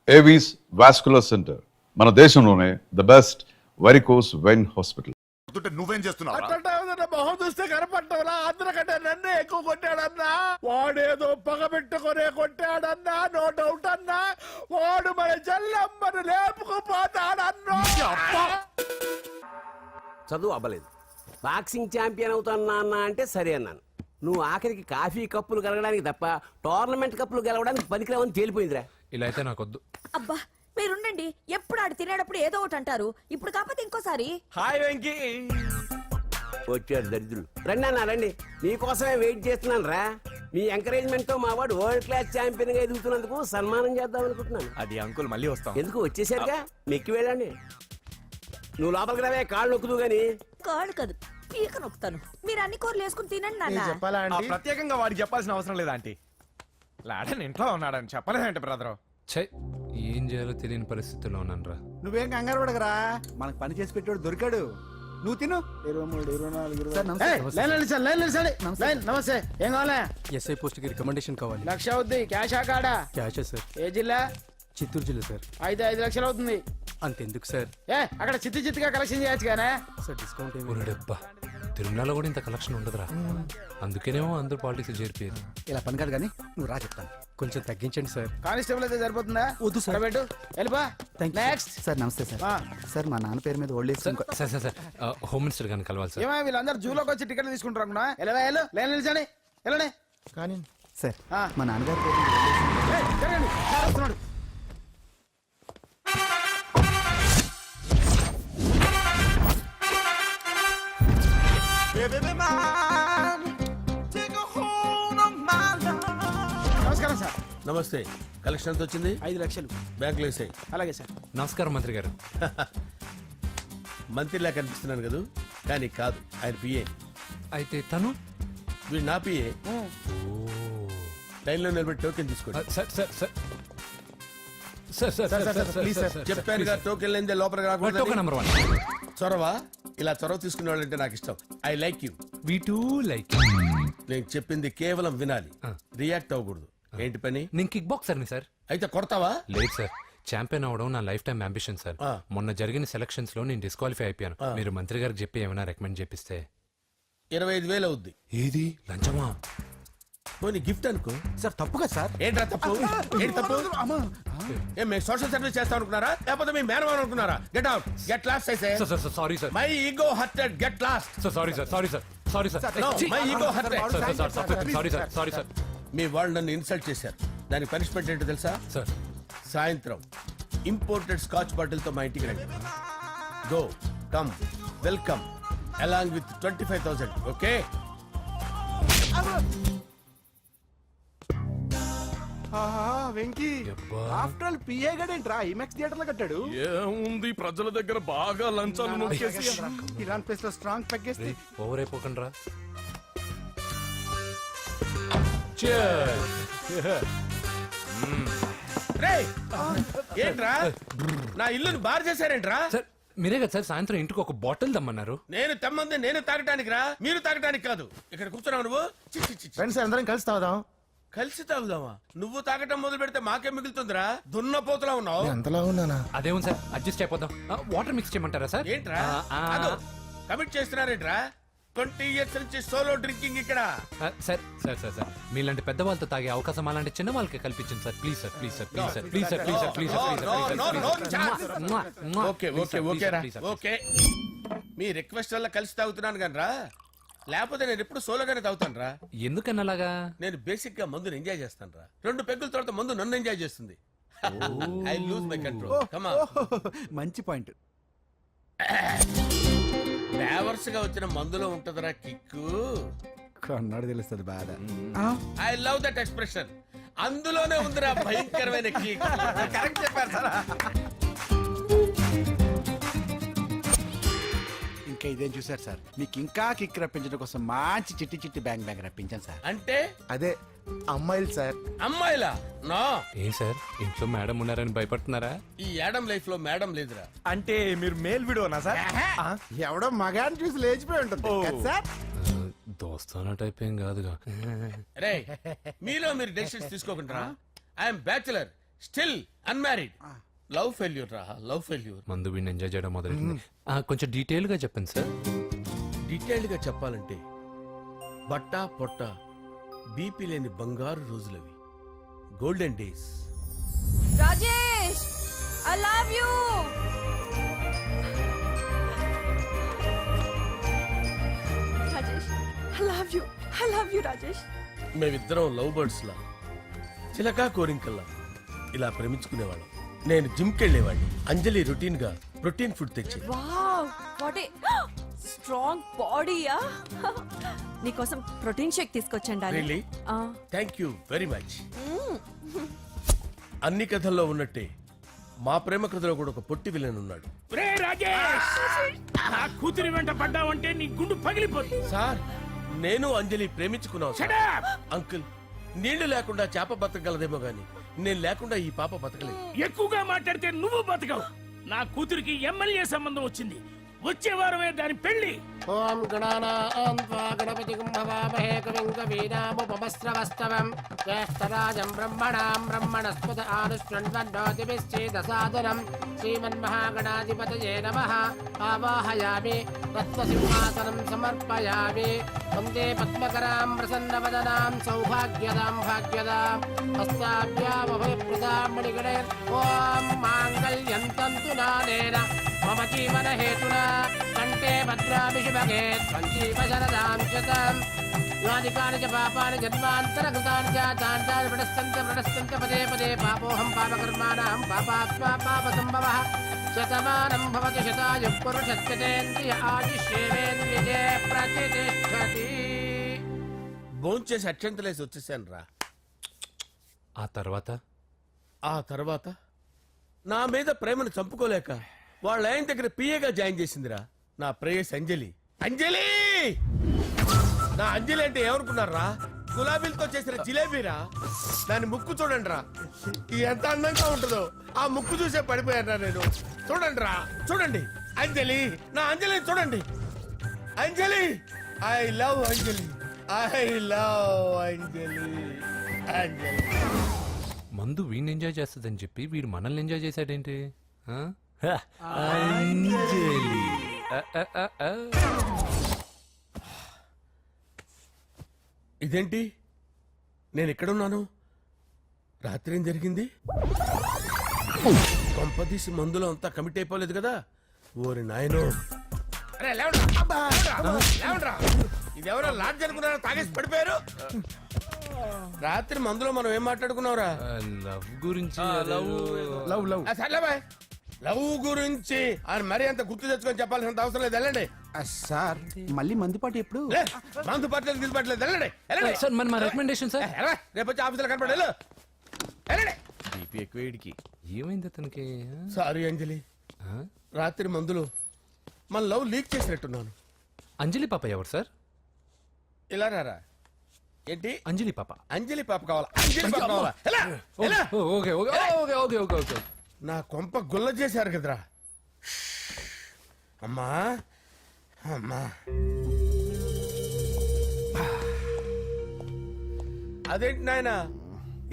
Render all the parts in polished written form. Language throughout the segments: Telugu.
ఏవీస్ వాస్కులర్ సెంటర్, మన దేశంలోనే the best varicose vein hospital. నువ్వేం చేస్తున్నావు? మొహం చూస్తే కనపడ్డా అందరికంటే నన్నే ఎక్కువ కొట్టాడన్నా. వాడేదో పగ పెట్టుకునే కొట్టాడన్నా, నో డౌట్ అన్నా. వాడు మన జల్లమ్మను లేపుకుపోతాడన్నా. చదువు అవ్వలేదు, బాక్సింగ్ ఛాంపియన్ అవుతానా అన్న అంటే సరే అన్నాను. నువ్వు ఆఖరికి కాఫీ కప్పులు గెలవడానికి తప్ప టోర్నమెంట్ కప్పులు గెలవడానికి పనికిరావని తేలిపోయిందిరా. ఇలా అయితే నాకొద్దు. అబ్బా మీరుండండి, ఎప్పుడు ఆడు తినేటప్పుడు ఏదో ఒకటి అంటారు. ఇప్పుడు కాకపోతే ఇంకోసారి. హాయ్ వెంకీ. వచ్చాడు దరిద్రులు. రండి అన్న రండి, మీకోసమే వెయిట్ చేస్తున్నాను రా. మీ ఎంకరేజ్మెంట్ తో మా వాడు వరల్డ్ క్లాస్ ఛాంపియన్ గా ఎదుగుతున్నందుకు సన్మానం చేద్దాం అనుకుంటున్నాను. అది అంకుల్ మళ్ళీ వస్తాం. ఎందుకు వచ్చేసరిగా మెక్కి వెళ్ళండి. నువ్వు లోపలికి రావే, కాళ్ళు నొక్కుదు గాని. కాళ్ళు కాదు, పీక నొక్కుతాను. మీరు అన్ని కూరలు వేసుకుని తినండి నాన్న. చెప్పాలా ఆంటీ? ప్రత్యేకంగా వాడికి చెప్పాల్సిన అవసరం లేదా ఆంటీ? లాడన్ ఇంట్లో ఉన్నాడని చెప్పలేదంటే బ్రదర్. ఛై, ఏం చేయాలో తెలియని పరిస్థితుల్లో ఉన్నాను. నువ్వేం కంగారు పడకరా, మనకు పని చేసి పెట్టాడు దొరికాడు. నువ్వు తిను. 23, 24, నమస్తే. ఏం కావాలా? ఎస్ఐ పోస్ట్ కి రికమెండేషన్ కావాలి. 1,00,000 అవుద్ది. క్యాషా కార్డా? Cash sir. ఏ జిల్లా? చిత్తూరు జిల్లా సార్. అయితే 5 లక్షలు అవుతుంది. అంతెందుకు సార్? అక్కడ చిత్తుగా కలెక్షన్ చేయొచ్చు కానీ సార్ డిస్కౌంట్ ఏమి? ఒరేడబ్బా, తిరుమలలో కూడా ఇంత కలెక్షన్ ఉండదురా. అందుకేనేమో అందరూ పాలిటిక్స్ చేరిపోయేది. ఇలా పని కాదు కానీ నువ్వు రా చెప్తాను. కొంచెం తగ్గించండి సార్. కానిస్టేబుల్ అయితే సరిపోతుందా? వద్దు సార్. పెట్టు, వెళ్ళిపా. Next sir. నమస్తే సార్. సార్ మా నాన్న పేరు మీద old age sir sir sir sir home minister గారిని కలవాలి సార్. ఏమో వీళ్ళందరూ జూలోకి వచ్చి టికెట్ తీసుకుంటారు అనుకున్నా. లైన్ నిలిచండి, వెళ్ళండి. కానీ సార్ ఆ. మా నాన్నగారి పేరు మీద old age జరగండి, సార్ వస్తున్నాడు. నమస్కారం సార్. నమస్తే. కలెక్షన్ ఎంత వచ్చింది? 5 లక్షలు. బ్యాంకులో వేసాయి. అలాగే సార్. నమస్కారం మంత్రి గారు. మంత్రిలా కనిపిస్తున్నాను కదా, కానీ కాదు, ఆయన పిఏ. అయితే తను వీడు నా పిఏ. లైన్లో నిలబెట్టి టోకెన్ తీసుకోండి. Sir sir sir sir sir sir please sir. చెప్పాను కదా, టోకెన్ లేనిదే లోపలికి రాకూడదు. Token number 1. చొరవ, ఇలా చొరవ తీసుకునే వాళ్ళంటే నాకు ఇష్టం. I like you. We two like. నేను చెప్పింది కేవలం వినాలి, రియాక్ట్ అవ్వకూడదు. ఏంటి పని? నేను కిక్ బాక్సర్ని సార్. అయితే కొడతావా? లేదు సార్, ఛాంపియన్ అవడం నా లైఫ్ టైం అంబిషన్ సార్. ఆ. మొన్న జరిగిన సెలక్షన్స్ లో నేను డిస్క్వాలిఫై అయిపోయాను. మీరు మంత్రి గారికి చెప్పి ఏమైనా రికమెండ్ చేపిస్తే. 25,000 అవుద్ది. ఏది లంచమా? పోనీ గిఫ్ట్ అనుకో. సార్ తప్పుగా సార్. ఏంట్రా తప్పు? ఏంటి తప్పు? ఏం మేము సోషల్ సర్వీస్ చేస్తాం అనుకున్నారా, లేకపోతే మీ మేనమాన్ అనుకున్నారా? గెట్ అవుట్, గెట్ లాస్ట్ అయితే. Sorry sir. My ego hurted, get lost. Sorry sir. Sorry sir. Sorry sir. My ego hurted. Sorry sir. Sorry sir. మీ వాళ్ళు నన్ను ఇన్సల్ట్ చేశారు. దానికి పనిష్మెంట్ ఏంటో తెలుసా? సార్ సాయంత్రం ఇంపోర్టెడ్ స్కాచ్ బాటిల్ తో మా ఇంటికి రండి. Go come welcome along with 25,000. Okay? Venky, after all PA గడేంట్రా ఇమెక్స్ థియేటర్ లో కట్టాడు. ఏముంది, ప్రజల దగ్గర బాగా లంచాలు నొక్కేసి ఇరాన్ ప్లేస్ లో స్ట్రాంగ్ తగ్గేస్తే ఓవర్ అయిపోకండి రా. రేయ్, ఏంట్రా నా ఇల్లుని బార్ చేశారేంట్రా? సార్ మీరే కదా సార్ సాయంత్రం ఇంటికి ఒక బాటిల్ దమ్మన్నారు. నేను తెమ్మంది నేను తాగటానికి రా, మీరు తాగటానికి కాదు. ఇక్కడ కూర్చున్నావు నువ్వు. చి, చి, చి, చి. ఫ్రెండ్స్ అందరం కలిసి తాగుదాం. కలిసి తాగుదామా? నువ్వు తాగటం మొదలు పెడితే మాకే మిగులుతుందిరా. దున్నపోతులా ఉన్నావు. ఎంతలా ఉన్నానా? అదేమో సార్, అడ్జస్ట్ అయిపోదాం. వాటర్ మిక్స్ చేయమంటారా సార్? ఏంట్రా కమిట్ చేస్తున్నారేంట్రా? 20 years నుంచి సోలో డ్రింకింగ్ ఇక్కడ. సార్ సార్ సార్ సార్ మీలాంటి పెద్ద వాళ్ళతో తాగే అవకాశం అలాంటి చిన్న వాళ్ళకి కల్పించండి sir. Please sir. Please sir. Please sir. Please sir. Please sir. Please sir. Okay okay okay రా, ఓకే. మీ రిక్వెస్ట్ వల్ల కలిసి తాగుతున్నాను కానీ రా, లేకపోతే నేను ఎప్పుడు సోలోగానే తాగుతాను రా. ఎందుకన్నా అలాగా? నేను బేసిక్ గా మందుని ఎంజాయ్ చేస్తాను రా. 2 పెగ్గుల తర్వాత మందు నన్ను ఎంజాయ్ చేస్తుంది. I lose my control. Come on. మంచి పాయింట్. ఫ్లేవర్స్ గా వచ్చిన మందులో ఉంటదిరా కిక్కు. కన్నాడు తెలుస్తుంది బాధ. I love that expression. అందులోనే ఉందిరా భయంకరమైన కిక్. కరెక్ట్ చెప్పారు సార్. ఇంకా ఇదేం చూసారు సార్, మీకు ఇంకా కిక్ రప్పించడం కోసం మంచి చిట్టి చిట్టి బ్యాంగ్ రప్పించాను సార్. అంటే అదే అమ్మాయిలు సార్. అమ్మాయిలా? నో. ఏం సార్ ఇంట్లో మేడం ఉన్నారని భయపడుతున్నారా? ఈ యాడమ్ లైఫ్ లో మేడం లేదురా. అంటే మీరు మేల్ వీడియోనా సార్? ఎవడో మగాన్ని చూసి లేచిపోయి ఉంటుంది కదా సార్. దోస్తానా టైప్ ఏం కాదుగా. రే, మీలో మీరు డెసిషన్స్ తీసుకోకుండా I'm bachelor. Still unmarried. Love failure రా, లవ్ ఫెయిల్యూర్. మందు వీడిని ఎంజాయ్ చేయడం మొదలైంది. కొంచెం డీటెయిల్ గా చెప్పండి సార్. డీటెయిల్డ్ గా చెప్పాలంటే బట్టా పొట్ట బీపీ లేని బంగారు రోజులవి, golden days. Rajesh I love you. Rajesh I love you, I love you Rajesh. మేమిద్దరం లవ్ బర్డ్స్ లా, చిలకా కోరింకల్లా ఇలా ప్రేమించుకునేవాళ్ళం. నేను జిమ్కి వెళ్ళేవాడిని, అంజలి రొటీన్ గా ప్రోటీన్ ఫుడ్ తెచ్చి. వావ్ వాట్ ఏ స్ట్రాంగ్ బాడీయా. నీకోసం ప్రోటీన్ షేక్ తీసుకొచ్చండి. Really? Thank you very much. అన్ని కథల్లో ఉన్నట్టే మా ప్రేమ కథలో కూడా ఒక పొట్టి విలన్ ఉన్నాడు. కూతురి వెంట పడ్డావంటే నీ గుండు పగిలిపోతుంది. సార్ నేను అంజలి ప్రేమించుకున్నాను సార్. అంకుల్ నీళ్లు లేకుండా చేప బతకగలదేమో గాని నేను లేకుండా ఈ పాప బతకలేదు. ఎక్కువగా మాట్లాడితే నువ్వు బతకవు. నా కూతురికి ఎమ్మెల్యే సంబంధం వచ్చింది. వచ్చే వారమే దాని పెళ్లి. ఓం గణానాం త్వా గణపతిం భవామహే కవిం కవీనాముపమస్రవస్తవం జ్యేష్ఠరాజం బ్రహ్మణాం బ్రహ్మణస్పద ఆనుష్ణ్వన్నోతిభిశ్చేదసాదనం శ్రీమన్మహాగణాధిపతయే నమః. ఆవాహయామి రత్నసింహాసనం సమర్పయామి. వందే పద్మకరాం ప్రసన్నవదనాం సౌభాగ్యదాం భాగ్యదాం హస్తాభ్యామభయప్రదాం మణిగణైర్. ఓం మాంగళ్యం తంతు నానేన మమ జీవన హేతునా కంటే భద్రాభిషుభగే సంజీవ శరదాం శతం. యానికాని చ పాపాని జన్మాంతరకృతాని చ తాని ప్రణశ్యంత పదే పదే పాపోహం పాపకర్మాణం పాపాత్మా పాపసంభవః. శతమానం భవతి శతాయుః పురుషస్యతేంద్రియ ఆయుష్యేవేంద్రియే ప్రతిష్టతి. భోంచేసి అక్షంతలేసి వచ్చేసాను రా. ఆ తర్వాత నా మీద ప్రేమను చంపుకోలేక వాళ్ళ ఆయన దగ్గర పిఏగా జాయిన్ చేసిందిరా నా ప్రేయస్ అంజలి. అంజలి నా అంజలి అంటే ఏమనుకున్నారా? గులాబీలతో చేసిన జిలేబీరా. దాని ముక్కు చూడండి రా, ఎంత అందంగా ఉంటుందో. ఆ ముక్కు చూసే పడిపోయారా నేను. చూడండి రా, చూడండి అంజలి, నా అంజలి చూడండి. Anjali I love Anjali, I love Anjali. Anjali మందు వీడిని ఎంజాయ్ చేస్తుందని చెప్పి వీడు మనల్ని ఎంజాయ్ చేశాడేంటి? ఆ? అంజలి. ఇదేంటి నేను ఎక్కడున్నాను? రాత్రి ఏం జరిగింది? కొంపదీసి మందులో అంతా కమిట్ అయిపోలేదు కదా? ఓరి నాయనో. ఇదెవరో లాడ్జ్ అనుకున్నారా? తాగేసి పడిపోయారు. రాత్రి మందులో మనం ఏం మాట్లాడుకున్నావురా? లవ్ గురించి. సర్లే బాయ్, లవ్ గురించి ఆయన మరీ అంత గుర్తు తెచ్చుకొని చెప్పాల్సినంత అవసరం లేదు. వెళ్ళండి. సార్ మళ్ళీ మందుపాటి ఎప్పుడు? లే, మందు పట్టలేదు గిల్లు పట్టలేదు. వెళ్ళండి వెళ్ళండి. సార్ మన రికమెండేషన్ సార్. రేపు వచ్చి ఆఫీసులో కనపడి వెళ్ళండి. బీపీ ఎక్కువ వీడికి. ఏమైంది అతనికి? సారీ అంజలి, రాత్రి మందులో మన లవ్ లీక్ చేసినట్టున్నాను. అంజలి పాప ఎవరు సార్? ఇలా రారా. ఏంటి అంజలి పాప? అంజలి పాప కావాలా? అంజలి పాప కావాలా? ఎలా? ఎలా? Okay okay okay okay okay okay. నా కొంప గుల్ల చేశారు కదరా. అమ్మా అమ్మా, అదేంటి నాయన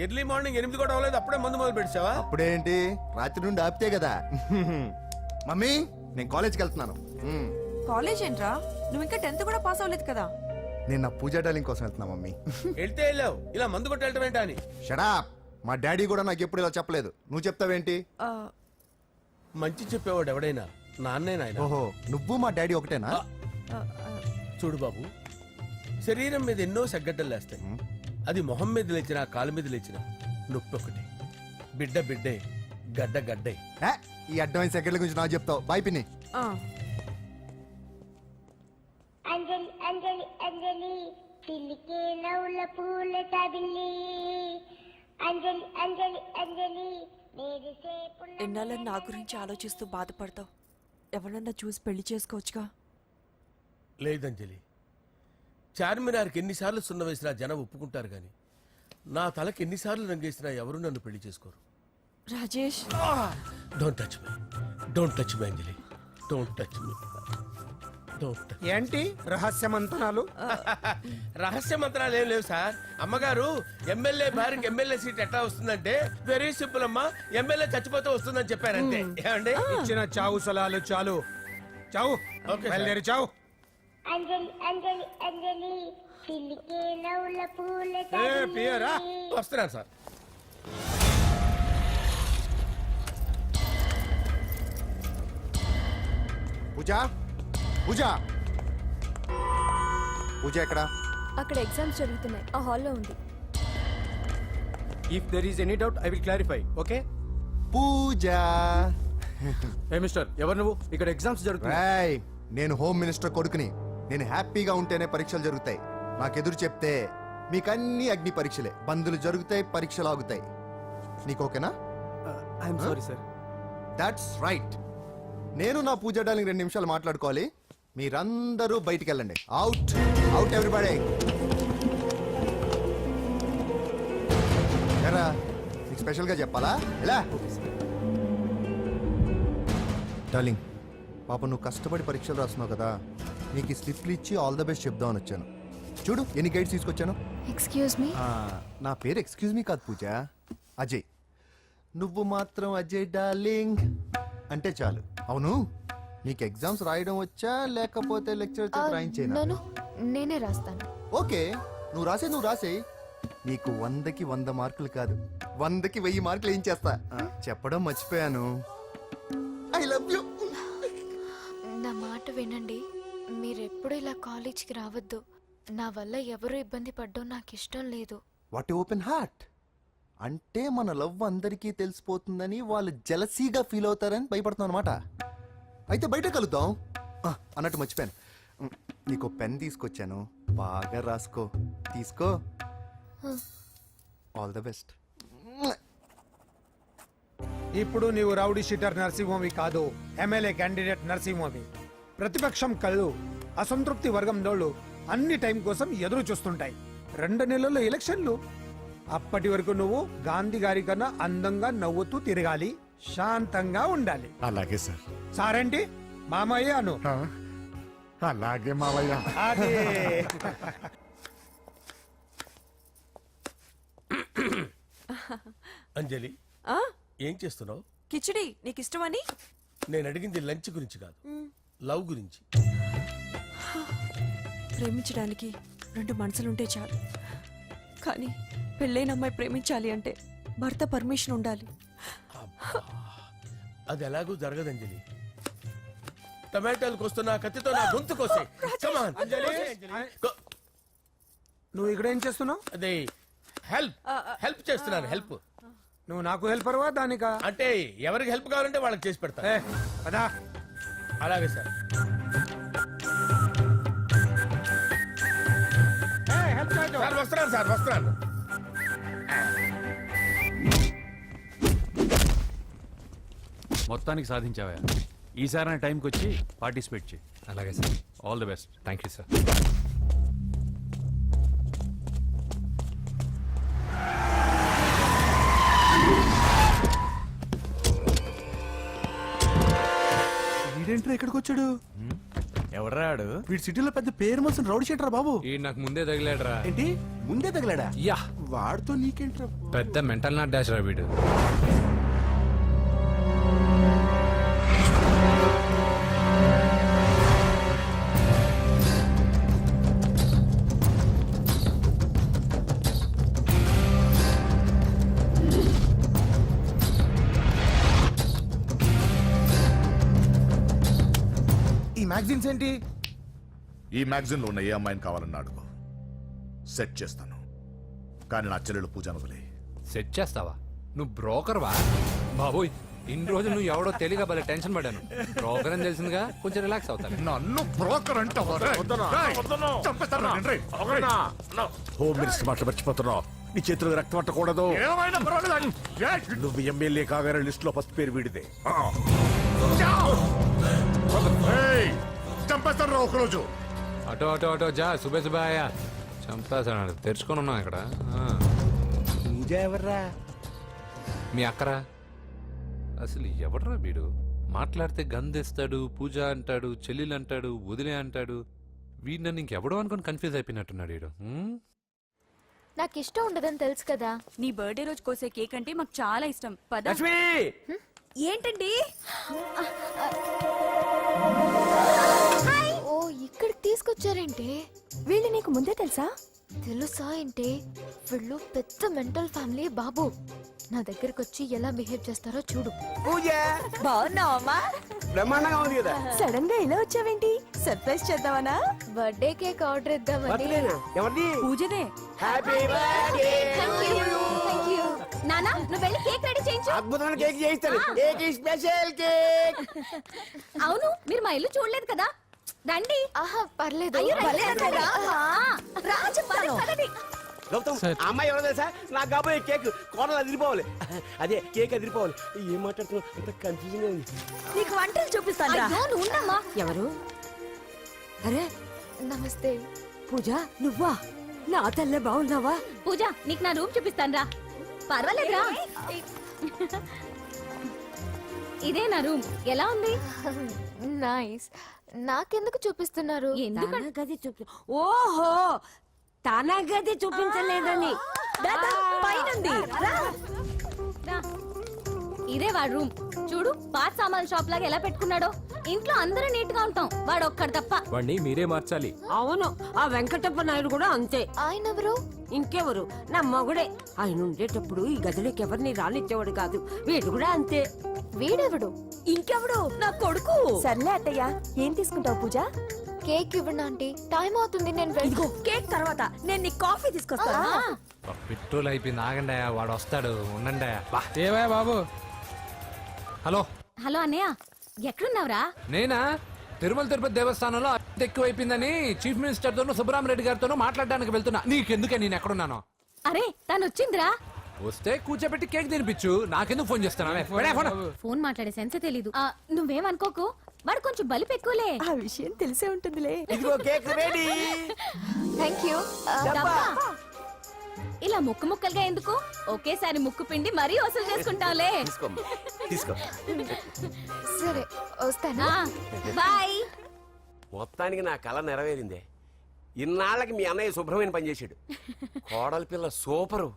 ఎర్లీ మార్నింగ్ 8 కూడా అవ్వలేదు, అప్పుడే మందు మొదలు పెట్టావా? అప్పుడేంటి, రాత్రి నుండి ఆపితే కదా. మమ్మీ నేను కాలేజ్కి వెళ్తున్నాను. కాలేజ్ ఏంట్రా, నువ్వు ఇంకా 10th కూడా పాస్ అవ్వలేదు కదా. నేను నా పూజా డాలింగ్ కోసం వెళ్తున్నా మమ్మీ. వెళ్తే వెళ్ళావు, ఇలా మందు కొట్టి వెళ్ళటం ఏంటా అని. షడా, మా డాడీ కూడా నాకు ఎప్పుడు ఇలా చెప్పలేదు. నువ్వు చెప్తావేంటి? మంచి చెప్పేవాడు ఎవడైనా నాన్నే నాయన. ఓహో, నువ్వు మా డాడీ ఒకటేనా? చూడు బాబు, శరీరం మీద ఎన్నో సగ్గడ్డలు లేస్తాయి. అది మొహం మీద లేచినా కాలు మీద లేచినా నొప్పి ఒకటి. బిడ్డ బిడ్డే, గడ్డ గడ్డే. ఈ అడ్వాన్స్ సెకండ్ల గురించి నాకు చెప్తావు. బాయ్ పిన్ని. అంజలి అంజలి అంజలి పిల్లికే నవ్వుల పూల తబిల్లి. అంజలి అంజలి అంజలి ఎన్నాళ్ళని నా గురించి ఆలోచిస్తూ బాధపడతావు? ఎవరన్నా చూసి పెళ్లి చేసుకోవచ్చుగా. లేదంజలి, చార్మినార్కి ఎన్నిసార్లు సున్న వేసినా జనం ఒప్పుకుంటారు గాని నా తలకి ఎన్నిసార్లు రంగేసినా ఎవరు నన్ను పెళ్లి చేసుకోరు. Rajesh, don't touch me, don't touch me Anjali, don't touch me. Doubt. ఏంటి రహస్య మంతనాలు? రహస్య మంత్రాలు ఏం లేవు సార్. అమ్మగారు ఎమ్మెల్యే భార్యకి ఎమ్మెల్యే సీట్ ఎట్లా వస్తుందంటే వెరీ సింపుల్ అమ్మా, ఎమ్మెల్యే చచ్చిపోతే వస్తుందని చెప్పారంటే. ఏమండి? ఇచ్చిన చావు సలాలు చాలు. చావు. Okay sir. బయలుదేరి చావు. అంజలి అంజలి అంజలి చిల్లికే నవ్వుల పూల పియరా? తబిల్లి. వస్తున్నాను సార్. పూజ పూజ పూజ ఎక్కడ? అక్కడ ఎగ్జామ్స్ జరుగుతున్నాయి, ఆ హాల్లో ఉంది. If there is any doubt I will clarify. Okay. Pooja ఏ మిస్టర్, ఎవరు నువ్వు? ఇక్కడ ఎగ్జామ్స్ జరుగుతున్నాయి. రాయ్, నేను హోమ్ మినిస్టర్ కొడుకుని. నేను హ్యాపీగా ఉంటేనే పరీక్షలు జరుగుతాయి. నాకెదురు చెప్తే మీకన్నీ అగ్ని పరీక్షలే. బందులు జరుగుతాయి, పరీక్షలు ఆగుతాయి. నీకు ఓకేనా? I'm sorry sir. That's right. నేను నా పూజ డార్లింగ్ 2 నిమిషాలు మాట్లాడుకోవాలి. మీరందరూ బయటికి వెళ్ళండి. Out out everybody. ఎరా, నీకు స్పెషల్గా చెప్పాలా? ఎలా డార్లింగ్, పాప నువ్వు కష్టపడి పరీక్షలు రాస్తున్నావు కదా, నీకు ఈ స్లిప్లు ఇచ్చి ఆల్ ద బెస్ట్ చెప్దామని వచ్చాను. చూడు ఎన్ని గైడ్స్ తీసుకొచ్చాను. Excuse me. నా పేరు ఎక్స్క్యూజ్ మీ కాదు పూజ, అజయ్. నువ్వు మాత్రం అజయ్ డార్లింగ్ అంటే చాలు. అవును, నీకు ఎగ్జామ్స్ రాయడం వచ్చా లేకపోతే లెక్చర్ రాయించేనా? నేనే రాస్తాను. ఓకే, నువ్వు రాసే. నీకు 100కి 100 మార్కులు కాదు, 100కి 1000 మార్కులు ఏం చేస్తా. చెప్పడం మర్చిపోయాను, ఐ లవ్ యూ. నా మాట వినండి, మీరెప్పుడు ఇలా కాలేజ్కి రావద్దు. నా వల్ల ఎవరు ఇబ్బంది పడ్డం నాకు ఇష్టం లేదు. వాట్ ఓపెన్ హార్ట్ అంటే మన లవ్ అందరికీ తెలిసిపోతుందని వాళ్ళు జలసీగా ఫీల్ అవుతారని భయపడుతున్నాం అనమాట. అయితే బయట కలుద్దాం. అన్నట్టు మర్చిపోయాను, నీకు పెన్ తీసుకొచ్చాను, బాగా రాసుకో. తీసుకో. All the best. ఇప్పుడు నీవు రౌడీ షీటర్ నరసింహవి కాదు, ఎమ్మెల్యే క్యాండిడేట్ నరసింహవి. ప్రతిపక్షం కళ్ళు, అసంతృప్తి వర్గం నోళ్ళు అన్ని టైం కోసం ఎదురు చూస్తుంటాయి. 2 నెలల్లో ఎలక్షన్లు. అప్పటి వరకు నువ్వు గాంధీ గారి కన్నా అందంగా నవ్వుతూ తిరగాలి, శాంతంగా ఉండాలి. అలాగే సార్. సారేంటి మామయ్య అను. అలాగే మావయ్య. అదే. అంజలి, ఏం చేస్తున్నావు? కిచిడి నీకు ఇష్టమని. నేను అడిగింది లంచ్ గురించి కాదు, లవ్ గురించి. ప్రేమించడానికి 2 మనసులుంటే చాలు, కానీ పెళ్ళైన అమ్మాయి ప్రేమించాలి అంటే భర్త పర్మిషన్ ఉండాలి. అది ఎలాగూ జరగదు అంజలి. టమాటాలు కోస్తున్నా కత్తితో నా గొంతు కోసే. Come on. Go. నువ్వు ఇక్కడ ఏం చేస్తున్నావు? అదే హెల్ప్ చేస్తున్నాను. హెల్ప్ నువ్వు నాకు హెల్పర్వా దానికా? అంటే ఎవరికి హెల్ప్ కావాలంటే వాళ్ళకి చేసి పెడతా. పదా. అలాగే సార్. సార్ వస్తున్నాను, సార్ వస్తున్నాను. మొత్తానికి సాధించావా? ఈసారి టైంకి వచ్చి పార్టిసిపేట్ చేయి. అలాగే sir. All the best. Thank you sir. వీడేంట్రా ఇక్కడికి వచ్చాడు? ఎవడ్రాడు? వీడి సిటీలో పెద్ద పేరు మోసిన రౌడీ షీటర్ బాబు. ఈ నాకు ముందే తగిలాడరా. ఏంటి ముందే తగిలాడా? యా, వాడితో నీకేంట్రా? పెద్ద మెంటల్ నాట్ డాష్ రా వీడు. ఈ మ్యాగజైన్స్ ఏంటి? ఈ మ్యాగజైన్ లో ఉన్న ఏ అమ్మాయిని కావాలని అడుగు, సెట్ చేస్తాను. కానీ నా చెల్లెలు పూజను వదిలే. సెట్ చేస్తావా? నువ్వు బ్రోకర్ వా? బాబోయ్, ఇన్ని రోజులు నువ్వు ఎవడో తెలియక భలే టెన్షన్ పడ్డాను. బ్రోకర్ అని తెలిసిందిగా కొంచెం రిలాక్స్ అవుతాను. నన్ను బ్రోకర్ అంటావా? హోమ్ మినిస్టర్ మాటలు మర్చిపోతున్నావు. నీ చేతులకు రక్తం పట్టకూడదు. నువ్వు ఎమ్మెల్యే కాగానే లిస్ట్ లో ఫస్ట్ పేరు వీడిదే. చంపేస్తాను రా ఒకరోజు. అటో అటో అటో జా, సుబే సుబే ఆయా. చంపేస్తాడు. తెరుచుకొని ఉన్నాం ఇక్కడ. పూజ ఎవర్రా? మీ అక్కరా? అసలు ఎవడరా వీడు? మాట్లాడితే గంధేస్తాడు, పూజ అంటాడు, చెల్లెలు అంటాడు, వదిలే అంటాడు. వీడు నన్ను ఇంకెవడో అనుకుని కన్ఫ్యూజ్ అయిపోయినట్టున్నాడు వీడు. నాకు ఇష్టం ఉండదని తెలుసు కదా. నీ బర్త్డే రోజు కోసే కేక్ అంటే మాకు చాలా ఇష్టం. పద. లక్ష్మి ఏంటండి? ఓ ఇక్కడికి తీసుకొచ్చారేంటి? వీళ్ళు నీకు ముందే తెలుసా? తెలుసా ఏంటి? వీళ్ళు పెద్ద మెంటల్ ఫ్యామిలీ బాబు. నా దగ్గరకు వచ్చి ఎలా బిహేవ్ చేస్తారో చూడు. పూజ బాగున్నావమ్మా? బ్రహ్మాండంగా ఉంది కదా. సడన్ గా ఇలా వచ్చావేంటి? సర్ప్రైజ్ చేద్దామనా? బర్త్డే కేక్ ఆర్డర్ ఇద్దామని. బర్త్డేనా? ఎవరిది? పూజదే. Happy birthday. Thank you. నానా నువ్వు వెళ్ళి కేక్ రెడీ చేయించు. అద్భుతమైన కేక్ చేయిస్తాను. Cake special cake. అవును మీరు మా ఇల్లు చూడలేదు కదా, రండి. ఆహా పర్లేదు. గౌతమ్ ఆ అమ్మాయి ఎవరో తెలుసా? నాకు కాబోయే కేక్ కోడలు అదిరిపోవాలి. అదే కేక్ అదిరిపోవాలి. ఏం మాట్లాడుతున్నావు? అంత కన్ఫ్యూజన్ ఉంది. నీకు వంటలు చూపిస్తాను. ఎవరు? అరే నమస్తే. పూజ నువ్వా? నా తల్లే బాగున్నావా? పూజ నీకు నా రూమ్ చూపిస్తాను రా. పర్వాలేదురా. ఇదే నా రూమ్. ఎలా ఉంది? నైస్. నాకెందుకు చూపిస్తున్నారు? గది చూపి. ఓహో తన గది చూపించలేదని. పైనుంది. ఇదే వాడు రూమ్. చూడు పాత సామాన్ షాప్ లాగా ఎలా పెట్టుకున్నాడో. ఇంట్లో అందరూ నీట్ గా ఉంటాం, వాడు ఒక్కడు తప్ప. వాడిని మీరే మార్చాలి. అవును ఆ వెంకటప్ప నాయుడు కూడా అంతే. ఆయన ఎవరు? ఇంకెవరు? నా మగుడే. ఆయన ఉండేటప్పుడు ఈ గదిలోకి ఎవరిని రానిచ్చేవాడు కాదు. వీడు కూడా అంతే. వీడెవడు? ఇంకెవడు? నా కొడుకు. సర్లే అత్తయ్య ఏం తీసుకుంటావు పూజ? కేక్ ఇవ్వండి ఆంటీ, టైం అవుతుంది. నేను వెళ్ళి కేక్ తర్వాత నేను నీకు కాఫీ తీసుకొస్తాను. పెట్రోల్ అయిపోయింది, ఆగండి, వాడు వస్తాడు, ఉండండి. ఏవా బాబు. హలో హలో అన్నయ్య ఎక్కడున్నావురా? నేనా తిరుమల తిరుపతి దేవస్థానంలో అత్యంత ఎక్కువైపోయిందని చీఫ్ మినిస్టర్ తోనూ సుబ్బరామరెడ్డి గారితోనూ మాట్లాడడానికి వెళ్తున్నా. నీకెందుకే నేను ఎక్కడున్నాను? అరే తను వచ్చిందిరా. వస్తే కూర్చోబెట్టి కేక్ తినిపించు, నాకెందుకు ఫోన్ చేస్తున్నా? ఫోన్ మాట్లాడే సెన్స్ తెలీదు. నువ్వేమనుకోకు, వాడు కొంచెం బలిపు ఎక్కువలే. ఆ విషయం తెలిసే ఉంటుందిలే. ఇదిగో కేక్ రెడీ. Thank you. ఇలా ముక్కు ముక్కలుగా ఎందుకు? ఒకేసారి ముక్కు పిండి మరీ వసూలు చేసుకుంటావులే. తీసుకో. సరే వస్తానా? బాయ్. మొత్తానికి నా కళ నెరవేరిందే. ఇన్నాళ్ళకి మీ అన్నయ్య శుభ్రమైన పని చేశాడు. కోడలి పిల్ల సూపరు.